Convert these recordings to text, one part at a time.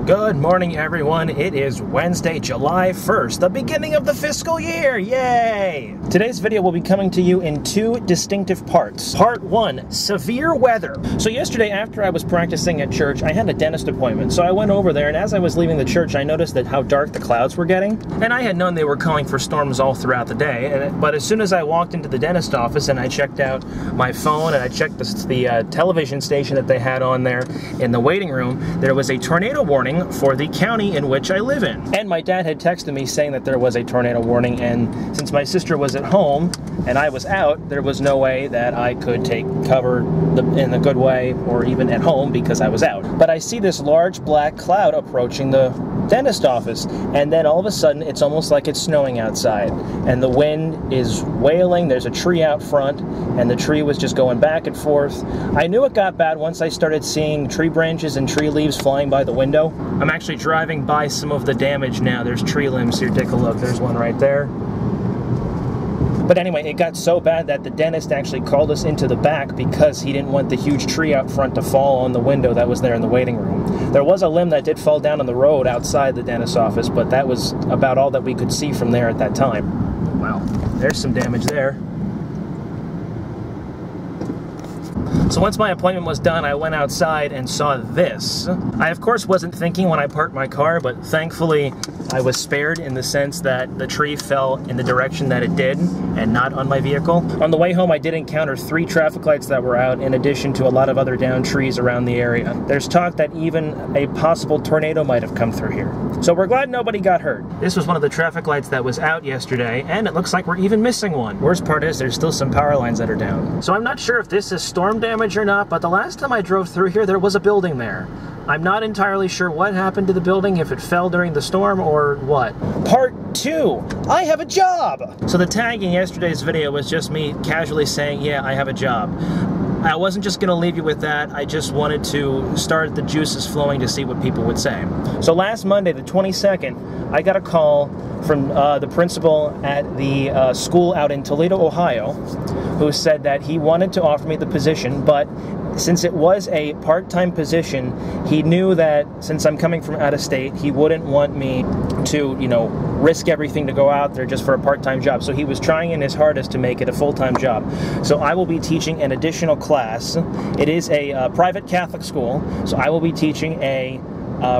Good morning, everyone. It is Wednesday, July 1st, the beginning of the fiscal year. Yay! Today's video will be coming to you in two distinctive parts. Part 1, severe weather. So yesterday, after I was practicing at church, I had a dentist appointment. So I went over there, and as I was leaving the church, I noticed that how dark the clouds were getting. And I had known they were calling for storms all throughout the day. But as soon as I walked into the dentist office and I checked out my phone and I checked the television station that they had on there in the waiting room, there was a tornado warning for the county in which I live in. And my dad had texted me saying that there was a tornado warning, and since my sister was at home and I was out, there was no way that I could take cover in the good way or even at home because I was out. But I see this large black cloud approaching the dentist office, and then all of a sudden it's almost like it's snowing outside, and the wind is wailing. There's a tree out front, and the tree was just going back and forth. I knew it got bad once I started seeing tree branches and tree leaves flying by the window. I'm actually driving by some of the damage now. There's tree limbs here. Take a look. There's one right there. But anyway, it got so bad that the dentist actually called us into the back because he didn't want the huge tree out front to fall on the window that was there in the waiting room. There was a limb that did fall down on the road outside the dentist's office, but that was about all that we could see from there at that time. Wow, there's some damage there. So once my appointment was done, I went outside and saw this. I, of course, wasn't thinking when I parked my car, but thankfully I was spared in the sense that the tree fell in the direction that it did and not on my vehicle. On the way home, I did encounter 3 traffic lights that were out, in addition to a lot of other downed trees around the area. There's talk that even a possible tornado might have come through here. So we're glad nobody got hurt. This was one of the traffic lights that was out yesterday, and it looks like we're even missing one. Worst part is there's still some power lines that are down. So I'm not sure if this is storm damage or not, but the last time I drove through here, there was a building there. I'm not entirely sure what happened to the building, if it fell during the storm or what. Part 2, I have a job! So the tag in yesterday's video was just me casually saying, yeah, I have a job. I wasn't just going to leave you with that. I just wanted to start the juices flowing to see what people would say. So last Monday, the 22nd, I got a call from the principal at the school out in Toledo, Ohio, who said that he wanted to offer me the position, but since it was a part-time position, he knew that since I'm coming from out of state, he wouldn't want me to, risk everything to go out there just for a part-time job. So he was trying in his hardest to make it a full-time job. So I will be teaching an additional class. It is a private Catholic school, so I will be teaching a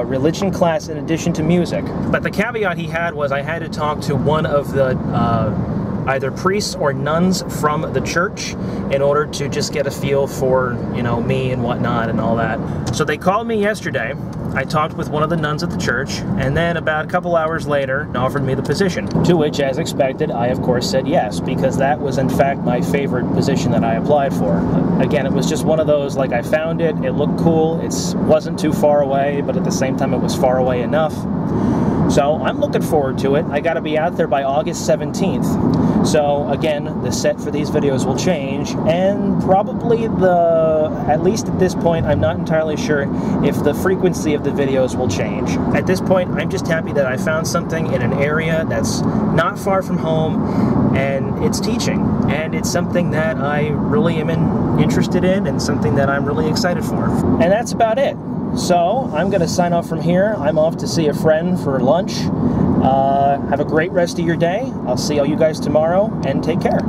religion class in addition to music. But the caveat he had was I had to talk to one of the either priests or nuns from the church in order to just get a feel for, me and whatnot and all that. So they called me yesterday. I talked with one of the nuns at the church, and then about a couple hours later offered me the position, to which, as expected, I of course said yes, because that was in fact my favorite position that I applied for. Again, it was just one of those, like, I found it, it looked cool, it wasn't too far away, but at the same time it was far away enough. So I'm looking forward to it. I got to be out there by August 17th. So again, the set for these videos will change, and probably at least at this point, I'm not entirely sure if the frequency of the videos will change. At this point, I'm just happy that I found something in an area that's not far from home, and it's teaching, and it's something that I really am interested in, and something that I'm really excited for. And that's about it. So I'm going to sign off from here. I'm off to see a friend for lunch. Have a great rest of your day. I'll see all you guys tomorrow, and take care.